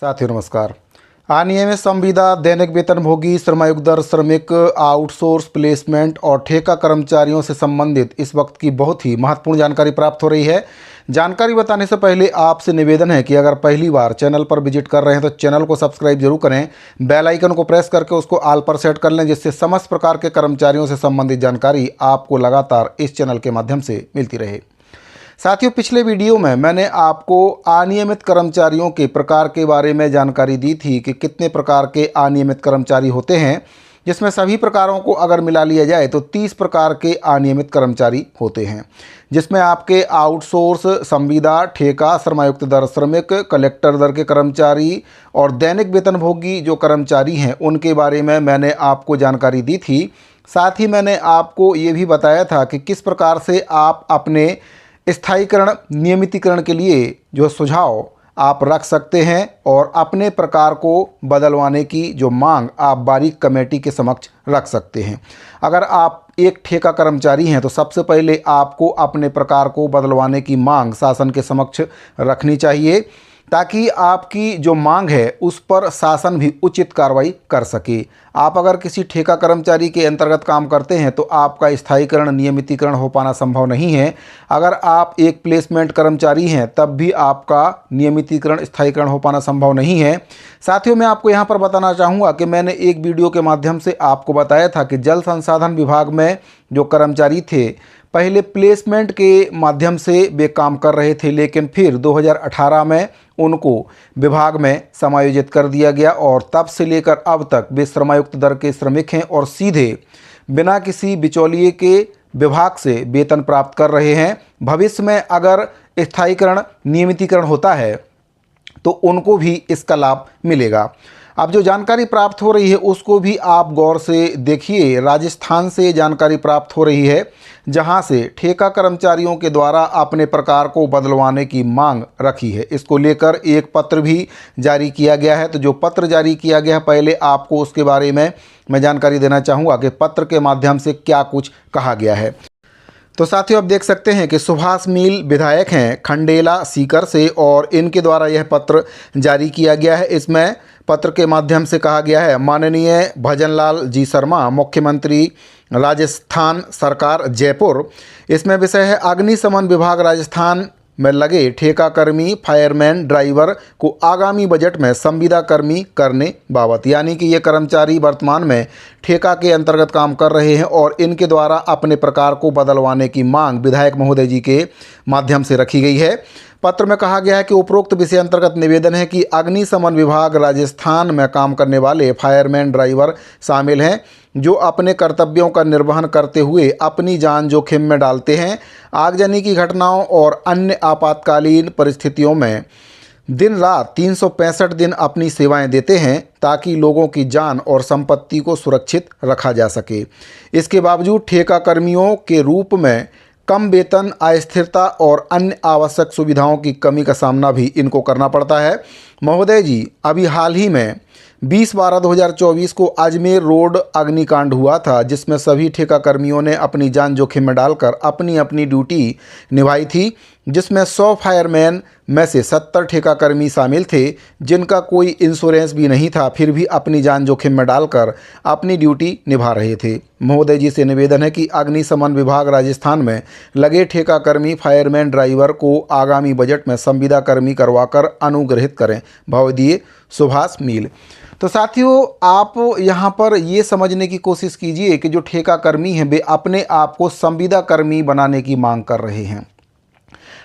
साथियों नमस्कार। अनियमित संविदा, दैनिक वेतनभोगी, श्रमायुक्त दर श्रमिक, आउटसोर्स प्लेसमेंट और ठेका कर्मचारियों से संबंधित इस वक्त की बहुत ही महत्वपूर्ण जानकारी प्राप्त हो रही है। जानकारी बताने से पहले आपसे निवेदन है कि अगर पहली बार चैनल पर विजिट कर रहे हैं तो चैनल को सब्सक्राइब जरूर करें, बेल आइकन को प्रेस करके उसको ऑल पर सेट कर लें, जिससे समस्त प्रकार के कर्मचारियों से संबंधित जानकारी आपको लगातार इस चैनल के माध्यम से मिलती रहे। साथियों, पिछले वीडियो में मैंने आपको अनियमित कर्मचारियों के प्रकार के बारे में जानकारी दी थी कि कितने प्रकार के अनियमित कर्मचारी होते हैं, जिसमें सभी प्रकारों को अगर मिला लिया जाए तो 30 प्रकार के अनियमित कर्मचारी होते हैं, जिसमें आपके आउटसोर्स, संविदा, ठेका, श्रमायुक्त दर श्रमिक, कलेक्टर दर के कर्मचारी और दैनिक वेतनभोगी जो कर्मचारी हैं उनके बारे में मैंने आपको जानकारी दी थी। साथ ही मैंने आपको ये भी बताया था कि किस प्रकार से आप अपने स्थायीकरण, नियमितीकरण के लिए जो सुझाव आप रख सकते हैं और अपने प्रकार को बदलवाने की जो मांग आप बारीक कमेटी के समक्ष रख सकते हैं। अगर आप एक ठेका कर्मचारी हैं तो सबसे पहले आपको अपने प्रकार को बदलवाने की मांग शासन के समक्ष रखनी चाहिए, ताकि आपकी जो मांग है उस पर शासन भी उचित कार्रवाई कर सके। आप अगर किसी ठेका कर्मचारी के अंतर्गत काम करते हैं तो आपका स्थायीकरण, नियमितीकरण हो पाना संभव नहीं है। अगर आप एक प्लेसमेंट कर्मचारी हैं तब भी आपका नियमितीकरण, स्थायीकरण हो पाना संभव नहीं है। साथियों, मैं आपको यहाँ पर बताना चाहूँगा कि मैंने एक वीडियो के माध्यम से आपको बताया था कि जल संसाधन विभाग में जो कर्मचारी थे पहले प्लेसमेंट के माध्यम से वे काम कर रहे थे, लेकिन फिर 2018 में उनको विभाग में समायोजित कर दिया गया और तब से लेकर अब तक वे श्रमायुक्त दर के श्रमिक हैं और सीधे बिना किसी बिचौलिए के विभाग से वेतन प्राप्त कर रहे हैं। भविष्य में अगर स्थायीकरण, नियमितीकरण होता है तो उनको भी इसका लाभ मिलेगा। अब जो जानकारी प्राप्त हो रही है उसको भी आप गौर से देखिए। राजस्थान से जानकारी प्राप्त हो रही है, जहां से ठेका कर्मचारियों के द्वारा अपने प्रकार को बदलवाने की मांग रखी है। इसको लेकर एक पत्र भी जारी किया गया है। तो जो पत्र जारी किया गया है, पहले आपको उसके बारे में मैं जानकारी देना चाहूँगा कि पत्र के माध्यम से क्या कुछ कहा गया है। तो साथियों, आप देख सकते हैं कि सुभाष मील विधायक हैं खंडेला सीकर से और इनके द्वारा यह पत्र जारी किया गया है। इसमें पत्र के माध्यम से कहा गया है, माननीय भजनलाल जी शर्मा, मुख्यमंत्री राजस्थान सरकार जयपुर। इसमें विषय है अग्निशमन विभाग राजस्थान में लगे ठेका कर्मी, फायरमैन, ड्राइवर को आगामी बजट में संविदा कर्मी करने बाबत। यानी कि ये कर्मचारी वर्तमान में ठेका के अंतर्गत काम कर रहे हैं और इनके द्वारा अपने प्रकार को बदलवाने की मांग विधायक महोदय जी के माध्यम से रखी गई है। पत्र में कहा गया है कि उपरोक्त विषय अंतर्गत निवेदन है कि अग्निशमन विभाग राजस्थान में काम करने वाले फायरमैन, ड्राइवर शामिल हैं जो अपने कर्तव्यों का निर्वहन करते हुए अपनी जान जोखिम में डालते हैं। आगजनी की घटनाओं और अन्य आपातकालीन परिस्थितियों में दिन रात 365 दिन अपनी सेवाएं देते हैं ताकि लोगों की जान और संपत्ति को सुरक्षित रखा जा सके। इसके बावजूद ठेका कर्मियों के रूप में कम वेतन, अस्थिरता और अन्य आवश्यक सुविधाओं की कमी का सामना भी इनको करना पड़ता है। महोदय जी, अभी हाल ही में 20/12/2024 को अजमेर रोड अग्निकांड हुआ था, जिसमें सभी ठेका कर्मियों ने अपनी जान जोखिम में डालकर अपनी अपनी ड्यूटी निभाई थी, जिसमें 100 फायरमैन में से 70 ठेका कर्मी शामिल थे जिनका कोई इंश्योरेंस भी नहीं था, फिर भी अपनी जान जोखिम में डालकर अपनी ड्यूटी निभा रहे थे। महोदय जी से निवेदन है कि अग्निशमन विभाग राजस्थान में लगे ठेका कर्मी, फायरमैन, ड्राइवर को आगामी बजट में संविदा कर्मी करवाकर अनुग्रहित करें। भवदीय सुभाष मील। तो साथियों, आप यहाँ पर ये समझने की कोशिश कीजिए कि जो ठेका कर्मी हैं वे अपने आप को संविदा कर्मी बनाने की मांग कर रहे हैं।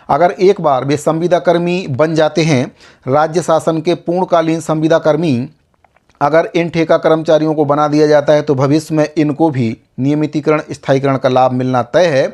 अगर एक बार वे संविदा कर्मी बन जाते हैं, राज्य शासन के पूर्णकालीन संविदा कर्मी अगर इन ठेका कर्मचारियों को बना दिया जाता है तो भविष्य में इनको भी नियमितीकरण, स्थायीकरण का लाभ मिलना तय है।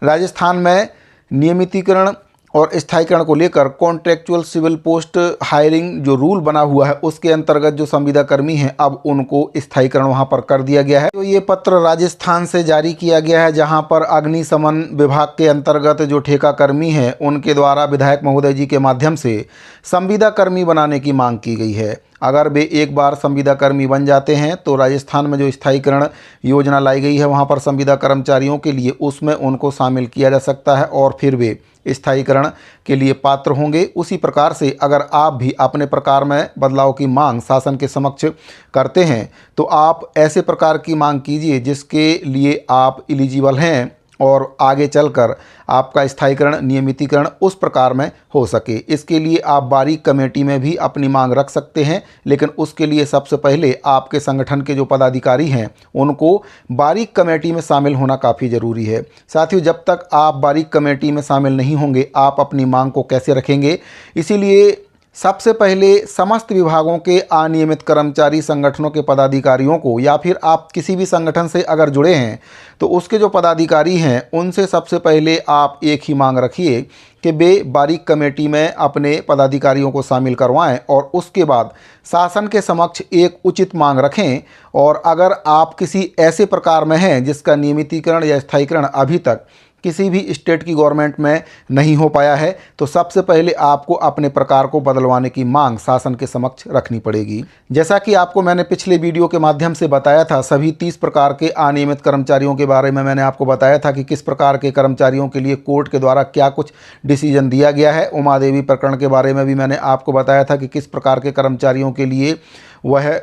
राजस्थान में नियमितीकरण और स्थायीकरण को लेकर कॉन्ट्रेक्चुअल सिविल पोस्ट हायरिंग जो रूल बना हुआ है उसके अंतर्गत जो संविदा कर्मी हैं अब उनको स्थायीकरण वहां पर कर दिया गया है। तो ये पत्र राजस्थान से जारी किया गया है, जहां पर अग्निशमन विभाग के अंतर्गत जो ठेका कर्मी हैं उनके द्वारा विधायक महोदय जी के माध्यम से संविदा कर्मी बनाने की मांग की गई है। अगर वे एक बार संविदा कर्मी बन जाते हैं तो राजस्थान में जो स्थायीकरण योजना लाई गई है वहाँ पर संविदा कर्मचारियों के लिए उसमें उनको शामिल किया जा सकता है और फिर वे स्थायीकरण के लिए पात्र होंगे। उसी प्रकार से अगर आप भी अपने प्रकार में बदलाव की मांग शासन के समक्ष करते हैं तो आप ऐसे प्रकार की मांग कीजिए जिसके लिए आप एलिजिबल हैं और आगे चलकर आपका स्थायीकरण नियमितीकरण उस प्रकार में हो सके। इसके लिए आप बारीक कमेटी में भी अपनी मांग रख सकते हैं, लेकिन उसके लिए सबसे पहले आपके संगठन के जो पदाधिकारी हैं उनको बारीक कमेटी में शामिल होना काफ़ी ज़रूरी है। साथियों, जब तक आप बारीक कमेटी में शामिल नहीं होंगे आप अपनी मांग को कैसे रखेंगे। इसीलिए सबसे पहले समस्त विभागों के अनियमित कर्मचारी संगठनों के पदाधिकारियों को, या फिर आप किसी भी संगठन से अगर जुड़े हैं तो उसके जो पदाधिकारी हैं उनसे सबसे पहले आप एक ही मांग रखिए कि वे बारीक कमेटी में अपने पदाधिकारियों को शामिल करवाएं और उसके बाद शासन के समक्ष एक उचित मांग रखें। और अगर आप किसी ऐसे प्रकार में हैं जिसका नियमितीकरण या स्थायीकरण अभी तक किसी भी स्टेट की गवर्नमेंट में नहीं हो पाया है तो सबसे पहले आपको अपने प्रकार को बदलवाने की मांग शासन के समक्ष रखनी पड़ेगी। जैसा कि आपको मैंने पिछले वीडियो के माध्यम से बताया था, सभी 30 प्रकार के अनियमित कर्मचारियों के बारे में मैंने आपको बताया था कि किस प्रकार के कर्मचारियों के लिए कोर्ट के द्वारा क्या कुछ डिसीजन दिया गया है। उमा देवी प्रकरण के बारे में भी मैंने आपको बताया था कि किस प्रकार के कर्मचारियों के लिए वह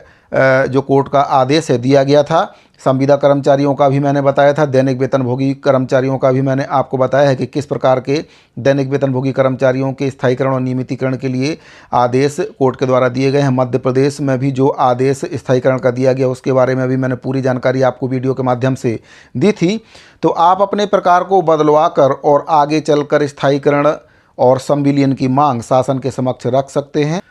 जो कोर्ट का आदेश है दिया गया था। संविदा कर्मचारियों का भी मैंने बताया था, दैनिक वेतनभोगी कर्मचारियों का भी मैंने आपको बताया है कि किस प्रकार के दैनिक वेतनभोगी कर्मचारियों के स्थायीकरण और नियमितीकरण के लिए आदेश कोर्ट के द्वारा दिए गए हैं। मध्य प्रदेश में भी जो आदेश स्थायीकरण का दिया गया उसके बारे में भी मैंने पूरी जानकारी आपको वीडियो के माध्यम से दी थी। तो आप अपने प्रकार को बदलवा कर और आगे चलकर स्थायीकरण और संविलियन की मांग शासन के समक्ष रख सकते हैं।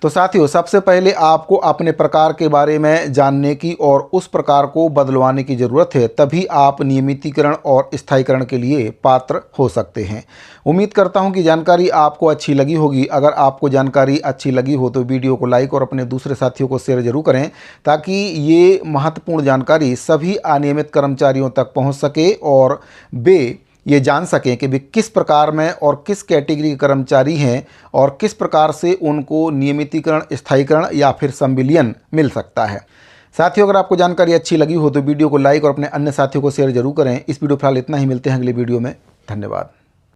तो साथियों, सबसे पहले आपको अपने प्रकार के बारे में जानने की और उस प्रकार को बदलवाने की ज़रूरत है, तभी आप नियमितीकरण और स्थायीकरण के लिए पात्र हो सकते हैं। उम्मीद करता हूं कि जानकारी आपको अच्छी लगी होगी। अगर आपको जानकारी अच्छी लगी हो तो वीडियो को लाइक और अपने दूसरे साथियों को शेयर जरूर करें ताकि ये महत्वपूर्ण जानकारी सभी अनियमित कर्मचारियों तक पहुँच सके और वे ये जान सकें कि वे किस प्रकार में और किस कैटेगरी के कर्मचारी हैं और किस प्रकार से उनको नियमितीकरण, स्थायीकरण या फिर संविलियन मिल सकता है। साथियों, अगर आपको जानकारी अच्छी लगी हो तो वीडियो को लाइक और अपने अन्य साथियों को शेयर जरूर करें। इस वीडियो फिलहाल इतना ही, मिलते हैं अगले वीडियो में। धन्यवाद।